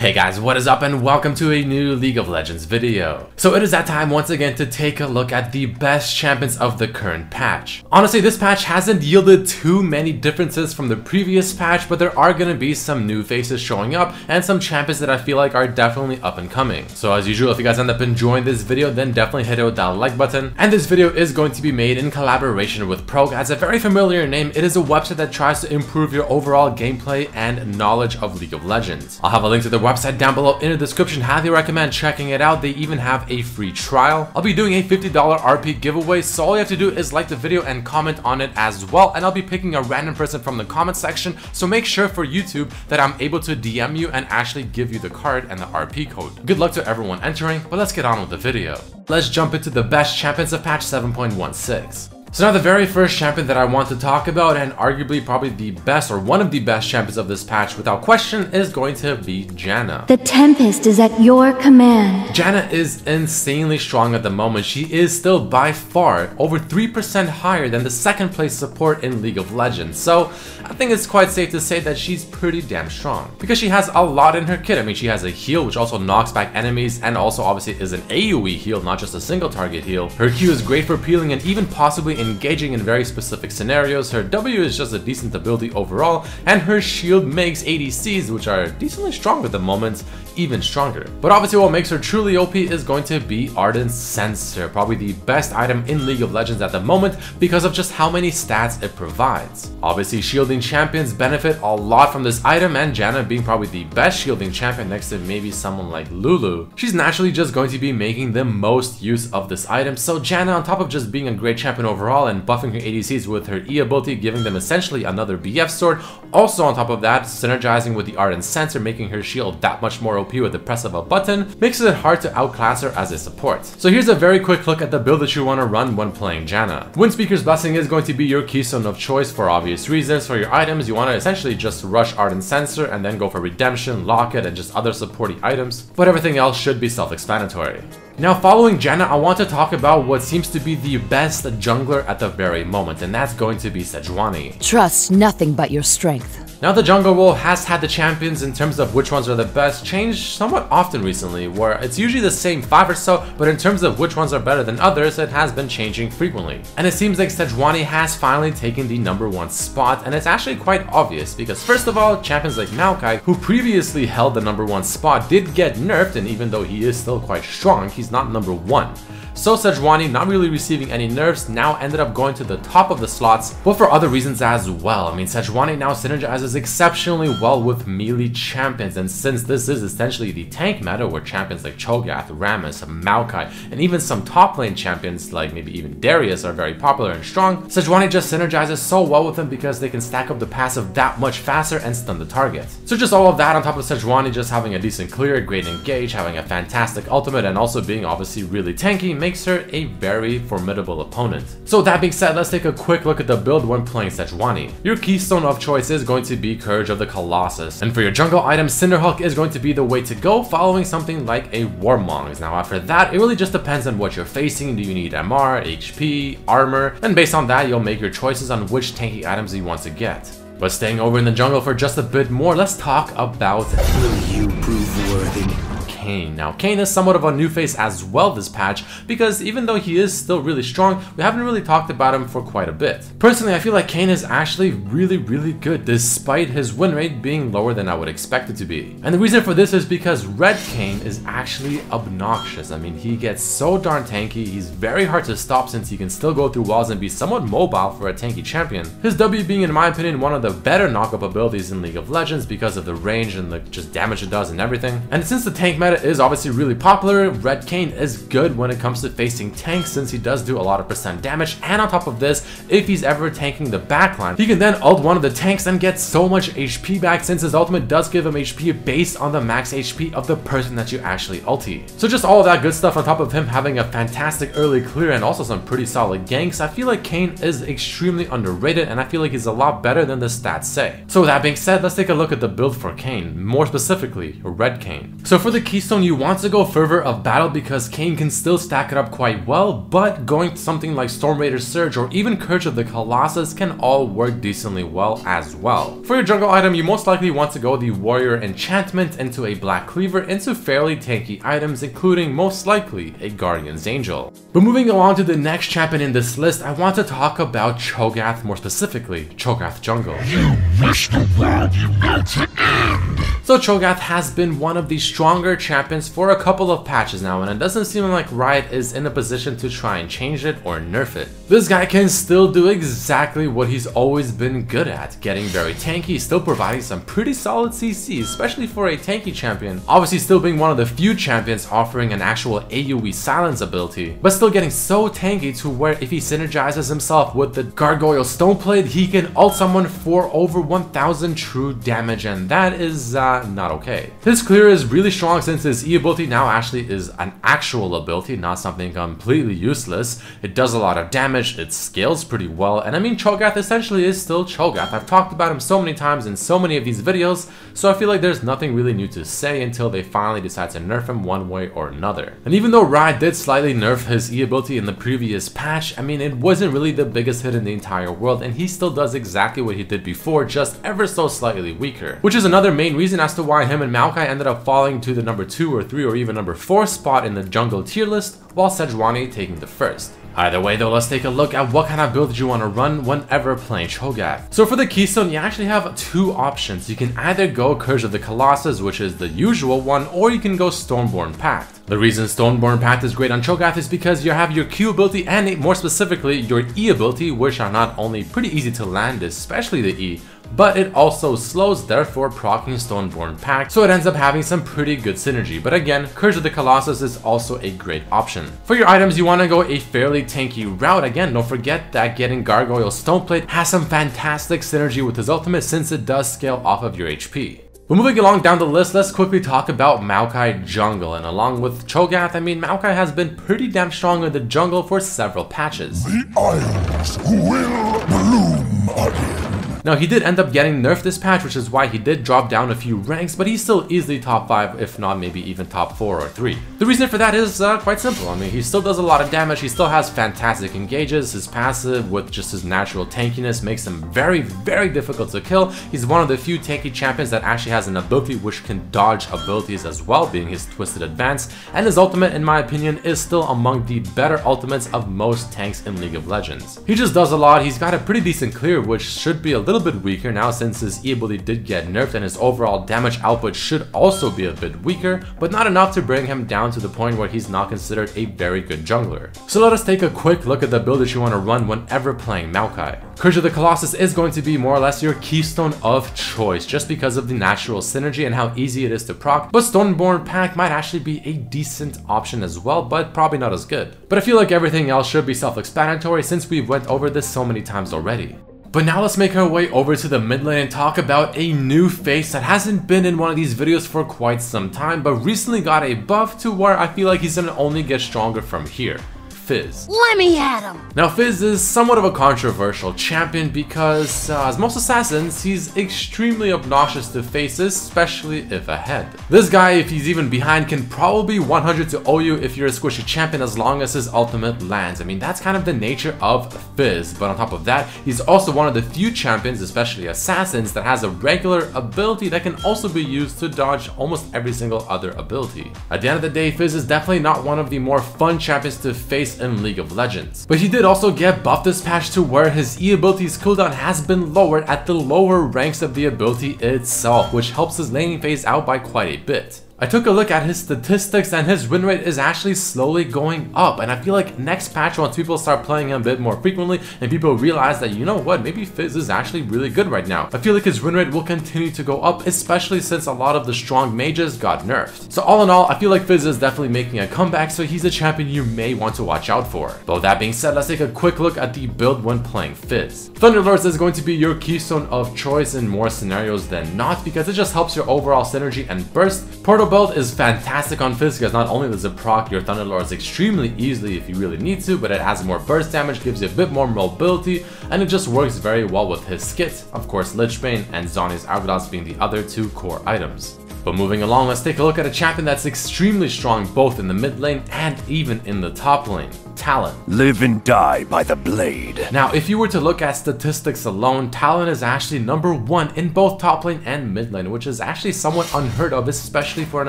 Hey guys, what is up and welcome to a new League of Legends video. So it is that time once again to take a look at the best champions of the current patch. Honestly, this patch hasn't yielded too many differences from the previous patch, but there are gonna be some new faces showing up and some champions that I feel like are definitely up and coming. So as usual, if you guys end up enjoying this video, then definitely hit it with that like button. And this video is going to be made in collaboration with ChoGath. A very familiar name. It is a website that tries to improve your overall gameplay and knowledge of League of Legends. I'll have a link to the website down below in the description. Highly recommend checking it out. They even have a free trial. I'll be doing a $50 RP giveaway, so all you have to do is like the video and comment on it as well, and I'll be picking a random person from the comment section, so make sure for YouTube that I'm able to DM you and actually give you the card and the RP code. Good luck to everyone entering, but let's get on with the video. Let's jump into the best champions of patch 7.16. So now the very first champion that I want to talk about, and arguably probably the best or one of the best champions of this patch without question, is going to be Janna. The Tempest is at your command. Janna is insanely strong at the moment. She is still by far over 3% higher than the second place support in League of Legends. So I think it's quite safe to say that she's pretty damn strong because she has a lot in her kit. I mean, she has a heal which also knocks back enemies and also obviously is an AoE heal, not just a single target heal. Her Q is great for peeling and even possibly engaging in very specific scenarios. Her W is just a decent ability overall, and her shield makes ADCs, which are decently strong at the moment, even stronger. But obviously what makes her truly OP is going to be Ardent Censer, probably the best item in League of Legends at the moment because of just how many stats it provides. Obviously shielding champions benefit a lot from this item, and Janna being probably the best shielding champion next to maybe someone like Lulu, she's naturally just going to be making the most use of this item. So Janna, on top of just being a great champion overall and buffing her ADCs with her E ability, giving them essentially another BF sword, also on top of that synergizing with the Ardent Censer, making her shield that much more OP with the press of a button, makes it hard to outclass her as a support. So here's a very quick look at the build that you want to run when playing Janna. Windspeaker's Blessing is going to be your keystone of choice for obvious reasons. For your items, you want to essentially just rush Ardent Censer and then go for Redemption, Locket, and just other supporting items, but everything else should be self-explanatory. Now following Janna, I want to talk about what seems to be the best jungler at the very moment, and that's going to be Sejuani. Trust nothing but your strength. Now the jungle role has had the champions in terms of which ones are the best change somewhat often recently, where it's usually the same 5 or so, but in terms of which ones are better than others, it has been changing frequently. And it seems like Sejuani has finally taken the #1 spot, and it's actually quite obvious because first of all, champions like Maokai, who previously held the #1 spot, did get nerfed, and even though he is still quite strong, he's not #1. So Sejuani, not really receiving any nerfs, now ended up going to the top of the slots, but for other reasons as well. I mean, Sejuani now synergizes exceptionally well with melee champions, and since this is essentially the tank meta where champions like ChoGath, Rammus, Maokai, and even some top lane champions like maybe even Darius are very popular and strong, Sejuani just synergizes so well with them because they can stack up the passive that much faster and stun the target. So just all of that on top of Sejuani just having a decent clear, great engage, having a fantastic ultimate, and also being obviously really tanky, makes her a very formidable opponent. So that being said, let's take a quick look at the build when playing Sejuani. Your keystone of choice is going to be Courage of the Colossus, and for your jungle item, Cinderhulk is going to be the way to go, following something like a Warmongs. Now after that, it really just depends on what you're facing. Do you need MR, HP, armor? And based on that, you'll make your choices on which tanky items you want to get. But staying over in the jungle for just a bit more, let's talk about Will you prove worthy? Kane. Now Kane is somewhat of a new face as well this patch because even though he is still really strong, we haven't really talked about him for quite a bit. Personally, I feel like Kane is actually really good despite his win rate being lower than I would expect it to be. And the reason for this is because Red Kane is actually obnoxious. I mean, he gets so darn tanky, he's very hard to stop since he can still go through walls and be somewhat mobile for a tanky champion. His W being, in my opinion, one of the better knockup abilities in League of Legends because of the range and the just damage it does and everything. And since the tank meta is obviously really popular, Red Kane is good when it comes to facing tanks since he does do a lot of % damage, and on top of this, if he's ever tanking the backline, he can then ult one of the tanks and get so much HP back since his ultimate does give him HP based on the max HP of the person that you actually ulti. So just all of that good stuff on top of him having a fantastic early clear and also some pretty solid ganks, I feel like Kane is extremely underrated, and I feel like he's a lot better than the stats say. So with that being said, let's take a look at the build for Kane, more specifically Red Kane. So for the keystone Keystone, you want to go Fervor of Battle because Kane can still stack it up quite well, but going to something like Storm Raider Surge or even Curse of the Colossus can all work decently well as well. For your jungle item, you most likely want to go the Warrior Enchantment into a Black Cleaver into fairly tanky items, including most likely a Guardian's Angel. But moving along to the next champion in this list, I want to talk about ChoGath, more specifically, ChoGath Jungle. You wish the world you know to end. So ChoGath has been one of the stronger champions for a couple of patches now, and it doesn't seem like Riot is in a position to try and change it or nerf it. This guy can still do exactly what he's always been good at, getting very tanky, still providing some pretty solid CC, especially for a tanky champion. Obviously still being one of the few champions offering an actual AoE silence ability, but still getting so tanky to where if he synergizes himself with the Gargoyle Stoneplate, he can ult someone for over 1000 true damage, and that is not okay. His clear is really strong since his E ability now actually is an actual ability, not something completely useless. It does a lot of damage, it scales pretty well, and I mean ChoGath essentially is still ChoGath. I've talked about him so many times in so many of these videos, so I feel like there's nothing really new to say until they finally decide to nerf him one way or another. And even though Riot did slightly nerf his E ability in the previous patch, I mean it wasn't really the biggest hit in the entire world, and he still does exactly what he did before, just ever so slightly weaker. Which is another main reason as to why him and Maokai ended up falling to the number 2 or 3 or even number 4 spot in the jungle tier list, while Sejuani taking the first. Either way though, let's take a look at what kind of build you want to run whenever playing ChoGath. So for the Keystone, you actually have two options. You can either go Curse of the Colossus, which is the usual one, or you can go Stormborn Pact. The reason Stormborn Pact is great on ChoGath is because you have your Q ability and more specifically your E ability, which are not only pretty easy to land, especially the E, but it also slows, therefore proccing Stormborn Pact, so it ends up having some pretty good synergy. But again, Curse of the Colossus is also a great option. For your items, you want to go a fairly tanky route. Again, don't forget that getting Gargoyle Stoneplate has some fantastic synergy with his ultimate since it does scale off of your HP. But moving along down the list, let's quickly talk about Maokai Jungle, and along with ChoGath, I mean Maokai has been pretty damn strong in the jungle for several patches. The isles will bloom again. Now he did end up getting nerfed this patch, which is why he did drop down a few ranks, but he's still easily top 5, if not maybe even top 4 or 3. The reason for that is quite simple. I mean, he still does a lot of damage, he still has fantastic engages, his passive with just his natural tankiness makes him very, very difficult to kill. He's one of the few tanky champions that actually has an ability which can dodge abilities as well, being his Twisted Advance, and his ultimate, in my opinion, is still among the better ultimates of most tanks in League of Legends. He just does a lot, he's got a pretty decent clear, which should be a little bit weaker now since his E ability did get nerfed, and his overall damage output should also be a bit weaker, but not enough to bring him down to the point where he's not considered a very good jungler. So let us take a quick look at the build that you want to run whenever playing Maokai. Curse of the Colossus is going to be more or less your keystone of choice, just because of the natural synergy and how easy it is to proc, but Stormborn Pact might actually be a decent option as well, but probably not as good. But I feel like everything else should be self-explanatory since we've went over this so many times already. But now let's make our way over to the mid lane and talk about a new face that hasn't been in one of these videos for quite some time, but recently got a buff to where I feel like he's gonna only get stronger from here. FIZZ. Let me at him! Now FIZZ is somewhat of a controversial champion because, as most assassins, he's extremely obnoxious to faces, especially if ahead. This guy, if he's even behind, can probably 100 to OU if you're a squishy champion as long as his ultimate lands. I mean, that's kind of the nature of FIZZ, but on top of that, he's also one of the few champions, especially assassins, that has a regular ability that can also be used to dodge almost every single other ability. At the end of the day, FIZZ is definitely not one of the more fun champions to face in League of Legends. But he did also get buffed this patch to where his E ability's cooldown has been lowered at the lower ranks of the ability itself, which helps his laning phase out by quite a bit. I took a look at his statistics and his win rate is actually slowly going up, and I feel like next patch, once people start playing him a bit more frequently and people realize that, you know what, maybe FIZZ is actually really good right now, I feel like his win rate will continue to go up, especially since a lot of the strong mages got nerfed. So all in all, I feel like FIZZ is definitely making a comeback, so he's a champion you may want to watch out for. But with that being said, let's take a quick look at the build when playing FIZZ. Thunderlords is going to be your keystone of choice in more scenarios than not because it just helps your overall synergy and burst. Portal build is fantastic on FIZZ because not only does it proc your Thunderlords extremely easily if you really need to, but it has more burst damage, gives you a bit more mobility, and it just works very well with his skit. Of course, Lichbane and Zhonya's Hourglass being the other two core items. But moving along, let's take a look at a champion that's extremely strong both in the mid lane and even in the top lane. Talon. Live and die by the blade. Now, if you were to look at statistics alone, Talon is actually #1 in both top lane and mid lane, which is actually somewhat unheard of, especially for an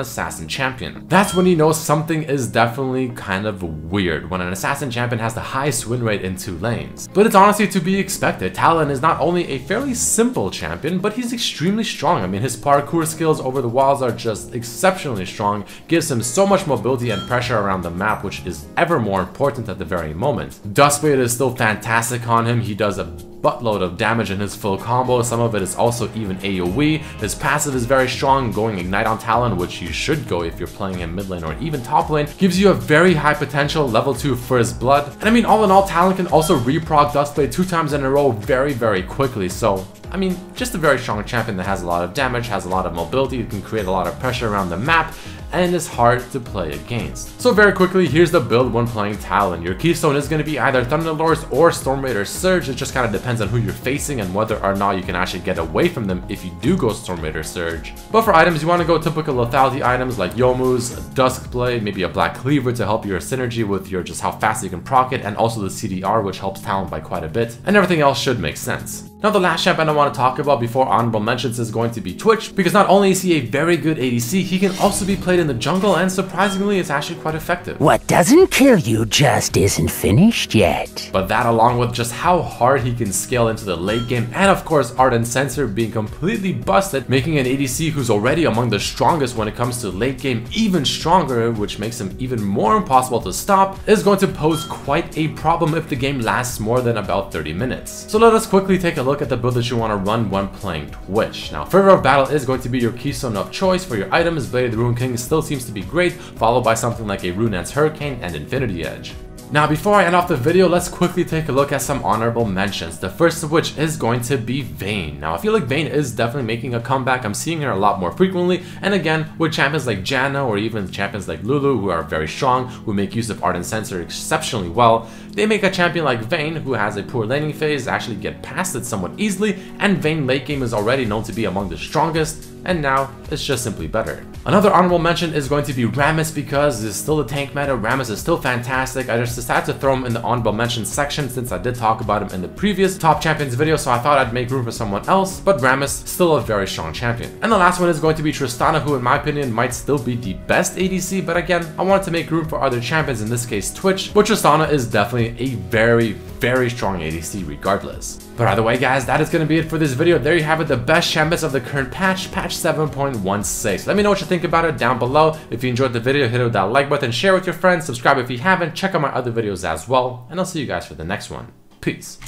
assassin champion. That's when you know something is definitely kind of weird, when an assassin champion has the highest win rate in 2 lanes. But it's honestly to be expected. Talon is not only a fairly simple champion, but he's extremely strong. I mean, his parkour skills over the walls are just exceptionally strong, gives him so much mobility and pressure around the map, which is ever more important at the very moment. Duskblade is still fantastic on him. He does a buttload of damage in his full combo. Some of it is also even AoE. His passive is very strong, going Ignite on Talon, which you should go if you're playing in mid lane or even top lane. Gives you a very high potential level 2 First Blood. And I mean, all in all, Talon can also reproc Duskblade 2 times in a row very quickly. So I mean, just a very strong champion that has a lot of damage, has a lot of mobility, can create a lot of pressure around the map, and is hard to play against. So very quickly, here's the build when playing Talon. Your keystone is going to be either Thunderlords or Storm Raider Surge. It just kind of depends on who you're facing and whether or not you can actually get away from them if you do go Storm Raider Surge. But for items, you want to go typical lethality items like Youmuu's, Duskblade, maybe a Black Cleaver to help your synergy with your just how fast you can proc it, and also the CDR, which helps Talon by quite a bit, and everything else should make sense. Now, the last champion I want to talk about before honorable mentions is going to be Twitch, because not only is he a very good ADC, he can also be played in the jungle, and surprisingly, it's actually quite effective. What doesn't kill you just isn't finished yet. But that, along with just how hard he can scale into the late game, and of course Ardent Sensor being completely busted, making an ADC who's already among the strongest when it comes to late game even stronger, which makes him even more impossible to stop, is going to pose quite a problem if the game lasts more than about 30 minutes. So let us quickly take a look at the build that you want to run when playing Twitch. Now, Fervor of Battle is going to be your keystone of choice for your items. Blade of the Rune King still seems to be great, followed by something like a Runeance Hurricane and Infinity Edge. Now, before I end off the video, let's quickly take a look at some honorable mentions, the first of which is going to be Vayne. Now, I feel like Vayne is definitely making a comeback. I'm seeing her a lot more frequently, and again, with champions like Janna or even champions like Lulu, who are very strong, who make use of Ardent Sensor exceptionally well, they make a champion like Vayne, who has a poor laning phase, actually get past it somewhat easily, and Vayne late game is already known to be among the strongest, and now it's just simply better. Another honorable mention is going to be Rammus, because it's still a tank meta. Rammus is still fantastic. I just decided to throw him in the honorable mention section since I did talk about him in the previous top champions video, so I thought I'd make room for someone else, but Rammus, still a very strong champion. And the last one is going to be Tristana, who in my opinion might still be the best ADC, but again, I wanted to make room for other champions, in this case Twitch, but Tristana is definitely a very strong ADC regardless. But either way, guys, that is going to be it for this video. There you have it, the best champions of the current patch, patch 7.16. Let me know what you think about it down below. If you enjoyed the video, hit it with that like button, share with your friends, subscribe if you haven't, check out my other videos as well, and I'll see you guys for the next one. Peace.